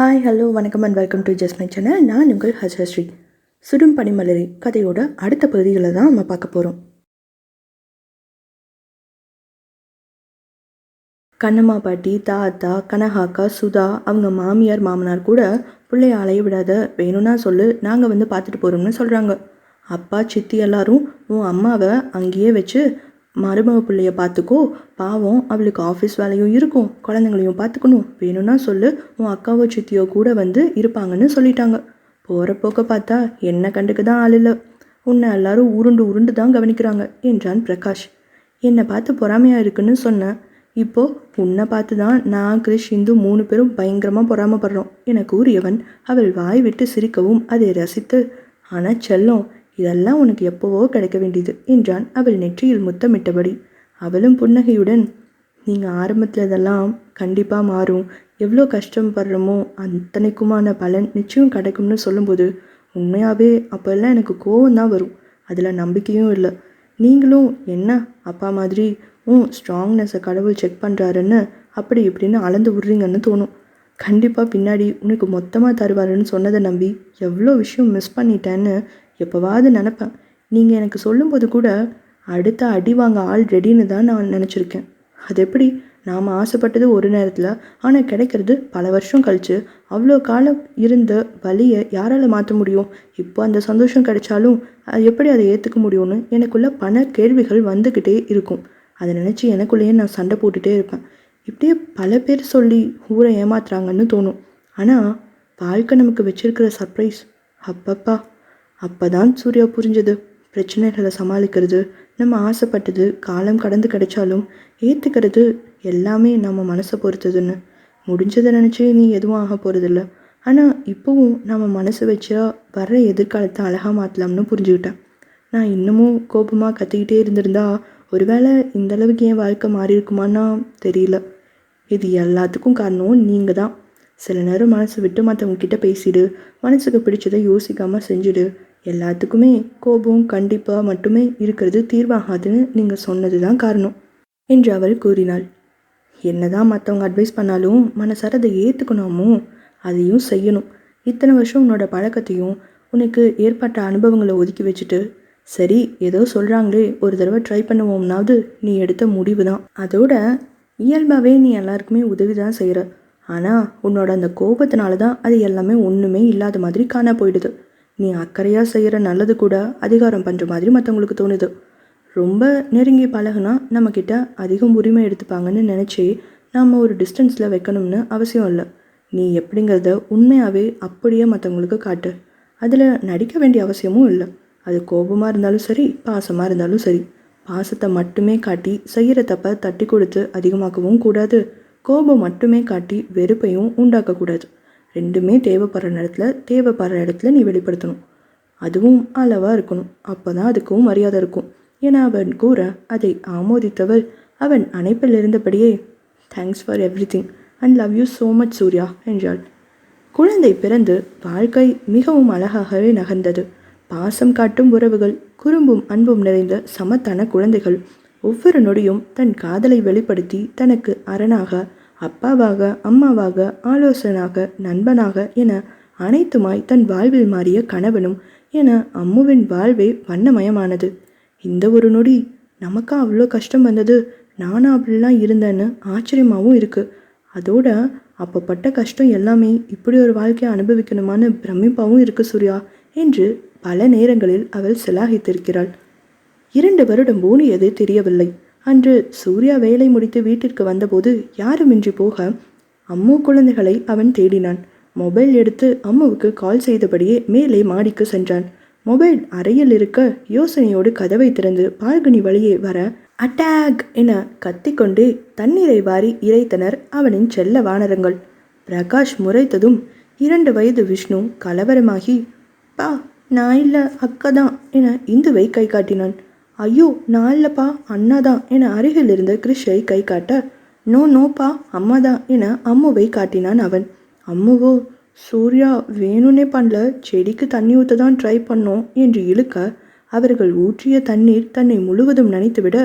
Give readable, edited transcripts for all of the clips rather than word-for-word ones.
Hi hello வணக்கம் and welcome to just my channel. நான் உங்கள் ஹஜஸ்ரீ. சுடும் பனிமலரி கதையோட அடுத்த பகுதிகளை தான் நம்ம பார்க்க போகிறோம். கண்ணம்மா பாட்டி, தாத்தா, கனகாக்கா, சுதா, அவங்க மாமியார் மாமனார் கூட பிள்ளைய அலைய விடாத, வேணும்னா சொல்லு, நாங்கள் வந்து பார்த்துட்டு போகிறோம்னு சொல்கிறாங்க. அப்பா சித்தி எல்லாரும் உன் அம்மாவை அங்கேயே வச்சு மருமக பிள்ளைய பார்த்துக்கோ, பாவம் அவளுக்கு ஆஃபீஸ் வேலையும் இருக்கும், குழந்தைங்களையும் பார்த்துக்கணும், வேணும்னா சொல்லு, உன் அக்காவோ சித்தியோ கூட வந்து இருப்பாங்கன்னு சொல்லிட்டாங்க. போகிற போக்க பார்த்தா என்ன கண்டுக்கு தான் ஆள் இல்லை, உன்னை எல்லாரும் உருண்டு உருண்டு தான் கவனிக்கிறாங்க என்றான் பிரகாஷ். என்னை பார்த்து பொறாமையாக இருக்குன்னு சொன்னேன். இப்போது உன்னை பார்த்து தான் நான், கிரிஷ், இந்து 3 பேரும் பயங்கரமாக பொறாமப்படுறோம் என கூறியவன் அவள் வாய் விட்டு சிரிக்கவும் அதை ரசித்து, ஆனால் செல்லம், இதெல்லாம் உனக்கு எப்போவோ கிடைக்க வேண்டியது என்றான் அவள் நெற்றியில் முத்தமிட்டபடி. அவளும் புன்னகையுடன், நீங்கள் ஆரம்பத்தில் இதெல்லாம் கண்டிப்பாக மாறும், எவ்வளோ கஷ்டப்படுறோமோ அத்தனைக்குமான பலன் நிச்சயம் கிடைக்கும்னு சொல்லும்போது உண்மையாகவே அப்போல்லாம் எனக்கு கோவம் தான் வரும், அதில் நம்பிக்கையும் இல்லை. நீங்களும் என்ன அப்பா மாதிரி ஸ்ட்ராங்னஸை கடவுள் செக் பண்ணுறாருன்னு அப்படி இப்படின்னு அளந்து விட்றீங்கன்னு தோணும். கண்டிப்பாக பின்னாடி உனக்கு மொத்தமாக தருவாருன்னு சொன்னதை நம்பி எவ்வளோ விஷயம் மிஸ் பண்ணிட்டேன்னு எப்போவாவது நினப்பேன். நீங்கள் எனக்கு சொல்லும்போது கூட அடுத்த அடி வாங்க ஆள் ரெடின்னு தான் நான் நினச்சிருக்கேன். அது எப்படி, நாம் ஆசைப்பட்டது ஒரு நேரத்தில், ஆனால் கிடைக்கிறது பல வருஷம் கழித்து. அவ்வளோ காலம் இருந்த வலியை யாரால் மாற்ற முடியும்? இப்போ அந்த சந்தோஷம் கிடைச்சாலும் எப்படி அதை ஏற்றுக்க முடியும்னு எனக்குள்ளே பல கேள்விகள் வந்துக்கிட்டே இருக்கும். அதை நினச்சி எனக்குள்ளேயே நான் சண்டை போட்டுகிட்டே இருப்பேன். இப்படியே பல பேர் சொல்லி ஊரை ஏமாத்துறாங்கன்னு தோணும். ஆனால் வாழ்க்கை நமக்கு வச்சிருக்கிற சர்ப்ரைஸ், அப்பப்பா. அப்போ தான் சூர்யா புரிஞ்சது, பிரச்சனைகளை சமாளிக்கிறது, நம்ம ஆசைப்பட்டது காலம் கடந்து கிடைச்சாலும் ஏற்றுக்கிறது எல்லாமே நம்ம மனசை பொறுத்ததுன்னு. முடிஞ்சதை நினச்சி நீ எதுவும் ஆக போகிறதில்ல, ஆனால் இப்போவும் நம்ம மனசு வச்சா வர்ற எதிர்காலத்தை அழகாக மாற்றலாம்னு புரிஞ்சுக்கிட்டேன். நான் இன்னமும் கோபமாக கத்திக்கிட்டே இருந்திருந்தா ஒருவேளை இந்தளவுக்கு என் வாழ்க்கை மாறி இருக்குமான்னா தெரியல. இது எல்லாத்துக்கும் காரணம் நீங்கள் தான். சில நேரம் மனசு விட்டு மற்றவங்க கிட்ட பேசிடு, மனசுக்கு பிடிச்சதை யோசிக்காமல் செஞ்சுடு. எல்லாத்துக்குமே கோபம் கண்டிப்பாக மட்டுமே இருக்கிறது தீர்வாகாதுன்னு நீங்கள் சொன்னது தான் காரணம் என்று அவள் கூறினாள். என்னதான் மற்றவங்க அட்வைஸ் பண்ணாலும் மனசார அதை ஏற்றுக்கணுமோ அதையும் செய்யணும். இத்தனை வருஷம் உன்னோட பழக்கத்தையும் உனக்கு ஏற்பட்ட அனுபவங்களை ஒதுக்கி வச்சுட்டு, சரி ஏதோ சொல்கிறாங்களே ஒரு தடவை ட்ரை பண்ணுவோம்னாவது நீ எடுத்த முடிவு தான். அதோட இயல்பாகவே நீ எல்லாருக்குமே உதவி தான் செய்கிற. ஆனால் உன்னோட அந்த கோபத்தினால தான் அது எல்லாமே ஒன்றுமே இல்லாத மாதிரி காண போயிடுது. நீ அக்கறையாக செய்கிற நல்லது கூட அதிகாரம் பண்ணுற மாதிரி மற்றவங்களுக்கு தோணுது. ரொம்ப நெருங்கி பழகுனா நம்மக்கிட்ட அதிகம் உரிமை எடுத்துப்பாங்கன்னு நினச்சி நாம் ஒரு டிஸ்டன்ஸில் வைக்கணும்னு அவசியம் இல்லை. நீ எப்படிங்கிறத உண்மையாகவே அப்படியே மற்றவங்களுக்கு காட்டு. அதில் நடிக்க வேண்டிய அவசியமும் இல்லை. அது கோபமாக இருந்தாலும் சரி, பாசமாக இருந்தாலும் சரி. பாசத்தை மட்டுமே காட்டி செய்கிற தப்பை தட்டி கொடுத்து அதிகமாக்கவும் கூடாது, கோபம் மட்டுமே காட்டி வெறுப்பையும் உண்டாக்கக்கூடாது. ரெண்டுமே தேவைப்படுற இடத்துல நீ வெளிப்படுத்தணும். அதுவும் அளவாக இருக்கணும். அப்போ தான் அதுக்கும் மரியாதை இருக்கும் என அவன் கூற அதை ஆமோதித்தவள் அவன் அணைப்பில் இருந்தபடியே, thanks for everything and love you so much Surya என்றாள். குழந்தை பிறந்து வாழ்க்கை மிகவும் அழகாகவே நகர்ந்தது. பாசம் காட்டும் உறவுகள், குறும்பும் அன்பும் நிறைந்த சமத்தான குழந்தைகள். ஒவ்வொரு நொடியும் தன் காதலை வெளிப்படுத்தி தனக்கு அரணாக, அப்பாவாக, அம்மாவாக, ஆலோசனாக, நண்பனாக என அனைத்துமாய் தன் வாழ்வில் மாறிய கணவனும் என அம்முவின் வாழ்வே வண்ணமயமானது. இந்த ஒரு நொடி நமக்கா அவ்வளோ கஷ்டம் வந்தது, நானும் அப்படிலாம் இருந்தேன்னு ஆச்சரியமாகவும் இருக்குது. அதோட அப்பப்பட்ட கஷ்டம் எல்லாமே இப்படி ஒரு வாழ்க்கையை அனுபவிக்கணுமான்னு பிரமிப்பாகவும் இருக்குது சூர்யா என்று பல நேரங்களில் அவள் சிலாகித்திருக்கிறாள். 2 வருடம் ஓடியது தெரியவில்லை. அன்று சூர்யா வேலை முடித்து வீட்டிற்கு வந்தபோது யாருமின்றி போக அம்மு குழந்தைகளை அவன் தேடினான். மொபைல் எடுத்து அம்முவுக்கு கால் செய்தபடியே மேலே மாடிக்கு சென்றான். மொபைல் அறையில் இருக்க யோசனையோடு கதவை திறந்து பால்கனி வழியே வர அட்டாக் என கத்திக்கொண்டே தண்ணீரை வாரி இறைத்தனர் அவனின் செல்ல வானரங்கள். பிரகாஷ் முறைத்ததும் 2 வயது விஷ்ணு கலவரமாகி, பா நான் இல்லை அக்கா தான் என இந்துவை கை காட்டினான். ஐயோ நான் இல்லைப்பா அண்ணா தான் என அருகில் இருந்த கிரிஷை கை காட்ட, நோப்பா அம்மா தான் என அம்முவை காட்டினான் அவன். அம்முவோ, சூர்யா வேணும்னே பண்ணல, செடிக்கு தண்ணி ஊற்ற தான் ட்ரை பண்ணோம் என்று இழுக்க அவர்கள் ஊற்றிய தண்ணீர் தன்னை முழுவதும் நனைத்துவிட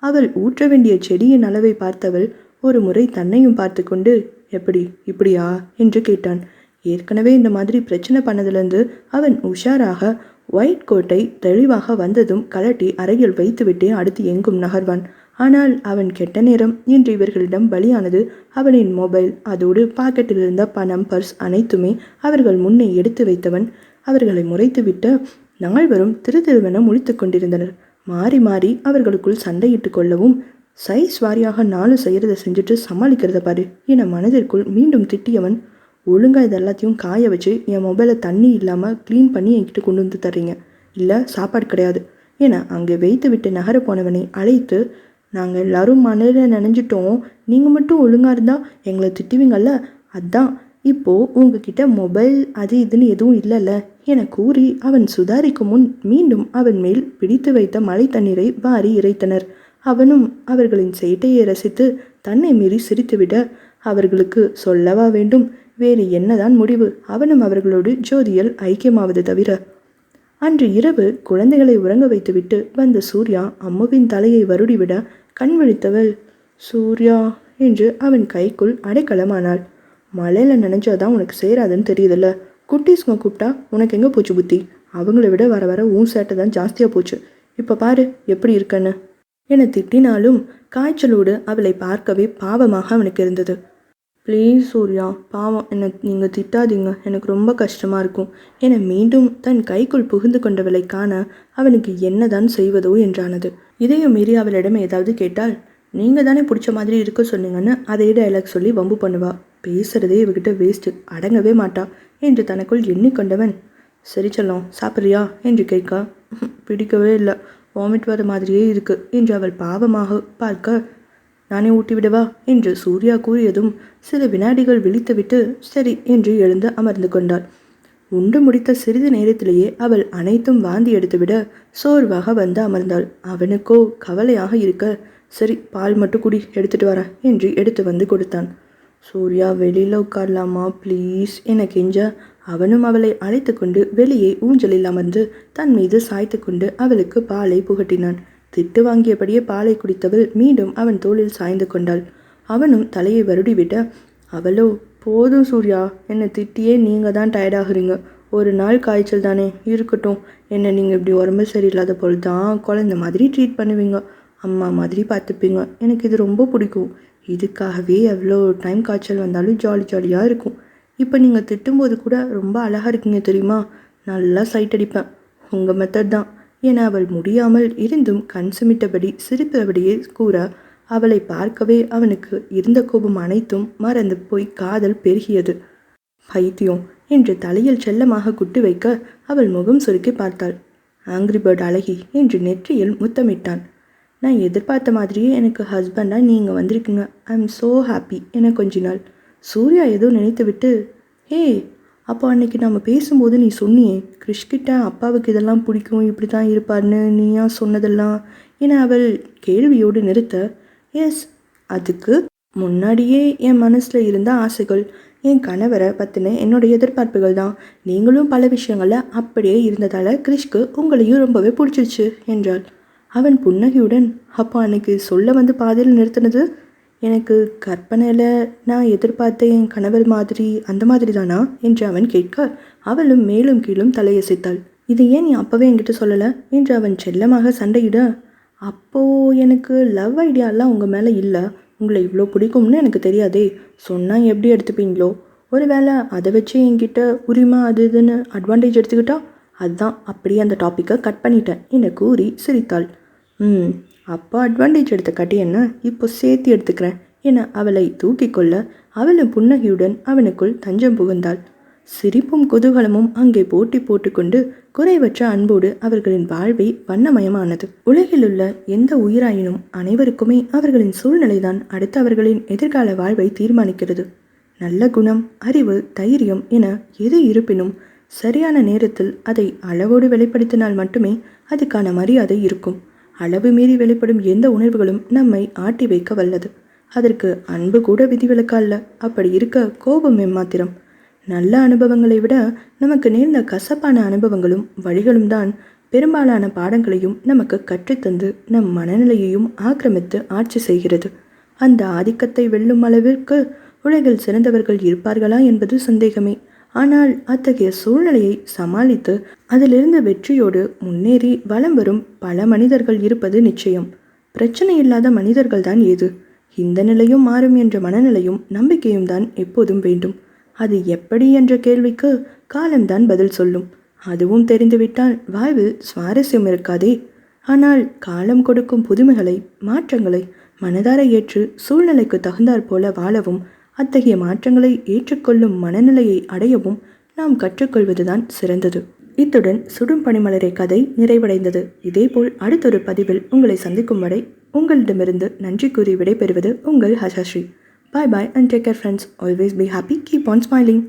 அவள் ஊற்ற வேண்டிய செடியின் அளவை பார்த்தவள் ஒரு முறை தன்னையும் பார்த்து கொண்டு, எப்படி இப்படியா என்று கேட்டான். ஏற்கனவே இந்த மாதிரி பிரச்சனை பண்ணதுலேருந்து அவன் உஷாராக ஒயிட் கோட்டை தெளிவாக வந்ததும் கலட்டி அறையில் வைத்துவிட்டே அடுத்து எங்கும் நகர்வான். ஆனால் அவன் கெட்ட நேரம் இன்று இவர்களிடம் பலியானது. அவனின் மொபைல், அதோடு பாக்கெட்டில் இருந்த பணம், பர்ஸ் அனைத்துமே அவர்கள் முன்னே எடுத்து வைத்தவன். அவர்களை முறைத்துவிட்ட நால்வரும் திருவென முழித்து கொண்டிருந்தனர். மாறி மாறி அவர்களுக்குள் சண்டையிட்டு கொள்ளவும், சைஸ் வாரியாக 4 செய்கிறத செஞ்சுட்டு சமாளிக்கிறத பாரு என மனதிற்குள் மீண்டும் திட்டியவன், ஒழுங்காக இதெல்லாத்தையும் காய வச்சு என் மொபைலை தண்ணி இல்லாமல் க்ளீன் பண்ணி என்கிட்ட கொண்டு வந்து தர்றீங்க, இல்லை சாப்பாடு கிடையாது என அங்கே வைத்து விட்டு நகர போனவனை அழைத்து, நாங்கள் எல்லாரும் மனதில் நினைஞ்சிட்டோம், நீங்கள் மட்டும் ஒழுங்காக இருந்தால் எங்களை திட்டுவீங்கல்ல, அதான் இப்போது உங்ககிட்ட மொபைல் அது இதுன்னு எதுவும் இல்லைல்ல என கூறி அவன் சுதாரிக்கும் முன் மீண்டும் அவன் மேல் பிடித்து வைத்த மழை தண்ணீரை வாரி இறைத்தனர். அவனும் அவர்களின் சேட்டையை ரசித்து தன்னை மீறி சிரித்துவிட, அவர்களுக்கு சொல்லவா வேண்டும், வேறு என்னதான் முடிவு, அவனும் அவர்களோடு ஜோதியில் ஐக்கியமாவது தவிர. அன்று இரவு குழந்தைகளை உறங்க வைத்துவிட்டு வந்த சூர்யா அம்முவின் தலையை வருடிவிட, கண் விழித்தவள் சூர்யா என்று அவன் கைக்குள் அடைக்கலமானாள். மழையில் நினைச்சாதான் உனக்கு சேராதுன்னு தெரியுதுல்ல, குட்டீஸ்ங்க கூப்பிட்டா உனக்கு எங்கே போச்சு புத்தி, அவங்கள விட வர வர உன் சேட்டை தான் ஜாஸ்தியாக போச்சு, இப்போ பாரு எப்படி இருக்கன்னு என திட்டினாலும் காய்ச்சலோடு அவளை பார்க்கவே பாவமாக அவனுக்கு இருந்தது. ப்ளீஸ் சூர்யா, பாவம், என்னை நீங்கள் திட்டாதீங்க, எனக்கு ரொம்ப கஷ்டமாக இருக்கும் என மீண்டும் தன் கைக்குள் புகுந்து கொண்டவளை காண அவனுக்கு என்னதான் செய்வதோ என்றானது. இதையும் மீறி அவளிடம் ஏதாவது கேட்டால், நீங்கள் தானே பிடிச்ச மாதிரி இருக்க சொன்னீங்கன்னு அதே டைலாக் சொல்லி வம்பு பண்ணுவா, பேசுகிறதே இவகிட்ட வேஸ்ட்டு, அடங்கவே மாட்டா என்று தனக்குள் எண்ணிக்கொண்டவன், சரி செல்லம் சாப்பிட்றியா என்று கேட்க, பிடிக்கவே இல்லை, வாமிட் வர மாதிரியே இருக்கு என்று அவள் பாவமாக பார்க்க, நானே ஊட்டிவிடவா என்று சூர்யா கூறியதும் சில வினாடிகள் விழித்துவிட்டு சரி என்று எழுந்து அமர்ந்து கொண்டாள். உண்டு முடித்த சிறிது நேரத்திலேயே அவள் அனைத்தும் வாந்தி எடுத்துவிட சோர்வாக வந்து அமர்ந்தாள். அவனுக்கோ கவலையாக இருக்க, சரி பால் மட்டும் குடி, எடுத்துட்டு வர என்று எடுத்து வந்து கொடுத்தான். சூர்யா, வெளியில் உட்காரலாமா ப்ளீஸ் என கெஞ்ச, அவனும் அவளை அழைத்து கொண்டு வெளியே ஊஞ்சலில் அமர்ந்து தன் மீது சாய்த்து கொண்டு அவளுக்கு பாலை புகட்டினான். திட்டு வாங்கியபடியே பாலை குடித்தவள் மீண்டும் அவன் தோளில் சாய்ந்து கொண்டாள். அவனும் தலையை வருடிவிட்ட, அவளோ, போதும் சூர்யா, என்னை திட்டியே நீங்கள் தான் டயர்டாகிறீங்க, ஒரு நாள் காய்ச்சல் தானே இருக்கட்டும், என்னை நீங்கள் இப்படி உடம்பு சரியில்லாத போல் தான் குழந்த மாதிரி ட்ரீட் பண்ணுவீங்க, அம்மா மாதிரி பார்த்துப்பீங்க, எனக்கு இது ரொம்ப பிடிக்கும், இதுக்காகவே எவ்வளோ டைம் காய்ச்சல் வந்தாலும் ஜாலியாக இருக்கும், இப்போ நீங்கள் திட்டும்போது கூட ரொம்ப அழகாக இருக்கீங்க தெரியுமா, நல்லா சைட் அடிப்பேன், உங்கள் மெத்தட் தான் என அவள் முடியாமல் இருந்தும் கண் சுமிட்டபடி சிரித்தபடியே கூற, அவளை பார்க்கவே அவனுக்கு இருந்த கோபம் அனைத்தும் மறந்து போய் காதல் பெருகியது. பைத்தியம் என்று தலையில் செல்லமாக குட்டு வைக்க அவள் முகம் சுருக்கி பார்த்தாள். ஆங்கிரி பேர்ட் அழகி என்று நெற்றியில் முத்தமிட்டான். நான் எதிர்பார்த்த மாதிரியே எனக்கு ஹஸ்பண்டாக நீங்கள் வந்திருக்கீங்க, ஐ எம் ஸோ ஹாப்பி என கொஞ்சினாள். சூர்யா ஏதோ நினைத்து விட்டு, ஹே, அப்போ அன்னைக்கு நம்ம பேசும்போது நீ சொன்னியே கிறிஷ்கிட்ட அப்பாவுக்கு இதெல்லாம் பிடிக்கும், இப்படி தான் இருப்பார்னு நீயா சொன்னதெல்லாம் என அவள் கேள்வியோடு நிறுத்த, எஸ், அதுக்கு முன்னாடியே என் மனசில் இருந்த ஆசைகள், என் கணவரை பற்றின என்னோடய எதிர்பார்ப்புகள் தான், நீங்களும் பல விஷயங்களில் அப்படியே இருந்ததால் கிறிஷ்க்கு உங்களையும் ரொம்பவே பிடிச்சிருச்சு என்றாள். அவன் புன்னகையுடன், அப்போ அன்னைக்கு சொல்ல வந்து பாதையில் நிறுத்தினது எனக்கு கற்பனையில் நான் எதிர்பார்த்த என் கணவர் மாதிரி அந்த மாதிரி தானா என்று அவன் கேட்க, அவளும் மேலும் கீழும் தலையசைத்தாள். இது ஏன் நீ அப்போவே என்கிட்ட சொல்லலை என்று அவன் செல்லமாக சண்டையிட, அப்போது எனக்கு லவ் ஐடியாலாம் உங்கள் மேலே இல்லை, உங்களை இவ்வளோ பிடிக்கும்னு எனக்கு தெரியாதே, சொன்னால் எப்படி எடுத்துப்பீங்களோ, ஒரு வேளை அதை வச்சு என்கிட்ட உரிமை அது இதுன்னு அட்வான்டேஜ் எடுத்துக்கிட்டா, அதுதான் அப்படியே அந்த டாப்பிக்கை கட் பண்ணிட்டேன் என கூறி சிரித்தாள். அப்போ அட்வான்டேஜ் எடுத்த காட்டி என்ன, இப்போ சேர்த்து எடுத்துக்கிறேன் என அவளை தூக்கி கொள்ள அவளும் புன்னகையுடன் அவனுக்குள் தஞ்சம் புகுந்தாள். சிரிப்பும் குதூகலமும் அங்கே போட்டி போட்டுக்கொண்டு குறைவற்ற அன்போடு அவர்களின் வாழ்வை வண்ணமயமானது. உலகிலுள்ள எந்த உயிராயினும் அனைவருக்குமே அவர்களின் சூழ்நிலைதான் அடுத்து அவர்களின் எதிர்கால வாழ்வை தீர்மானிக்கிறது. நல்ல குணம், அறிவு, தைரியம் என எது இருப்பினும் சரியான நேரத்தில் அதை அளவோடு வெளிப்படுத்தினால் மட்டுமே அதுக்கான மரியாதை இருக்கும். அளவு மீறி வெளிப்படும் எந்த உணர்வுகளும் நம்மை ஆட்டி வைக்க வல்லது. அதற்கு அன்பு கூட விதிவிலக்கு அல்ல. அப்படி இருக்க கோபம் எம்மாத்திரம். நல்ல அனுபவங்களை விட நமக்கு நேர்ந்த கசப்பான அனுபவங்களும் வழிகளும் தான் பெரும்பாலான பாடங்களையும் நமக்கு கற்றுத்தந்து நம் மனநிலையையும் ஆக்கிரமித்து ஆட்சி செய்கிறது. அந்த ஆதிக்கத்தை வெல்லும் அளவிற்கு உலகில் சிறந்தவர்கள் இருப்பார்களா என்பது சந்தேகமே. ஆனால் அத்தகைய சூழ்நிலையை சமாளித்து அதிலிருந்து வெற்றியோடு முன்னேறி வலம் வரும் பல மனிதர்கள் இருப்பது நிச்சயம். பிரச்சனை இல்லாத மனிதர்கள் தான் ஏது? இந்த நிலையும் மாறும் என்ற மனநிலையும் நம்பிக்கையும் தான் எப்போதும் வேண்டும். அது எப்படி என்ற கேள்விக்கு காலம்தான் பதில் சொல்லும். அதுவும் தெரிந்துவிட்டால் வாழ்வில் சுவாரஸ்யம் இருக்காதே. ஆனால் காலம் கொடுக்கும் புதுமைகளை, மாற்றங்களை மனதார ஏற்று சூழ்நிலைக்கு தகுந்தாற் போல வாழவும், அத்தகைய மாற்றங்களை ஏற்றுக்கொள்ளும் மனநிலையை அடையவும் நாம் கற்றுக்கொள்வதுதான் சிறந்தது. இத்துடன் சுடும் பனிமலரை கதை நிறைவடைந்தது. இதேபோல் அடுத்தொரு பதிவில் உங்களை சந்திக்கும் வரை உங்களிடமிருந்து நன்றி கூறி விடைபெறுவது உங்கள் Harshasri. Bye bye and take care friends. Always be happy. Keep on smiling.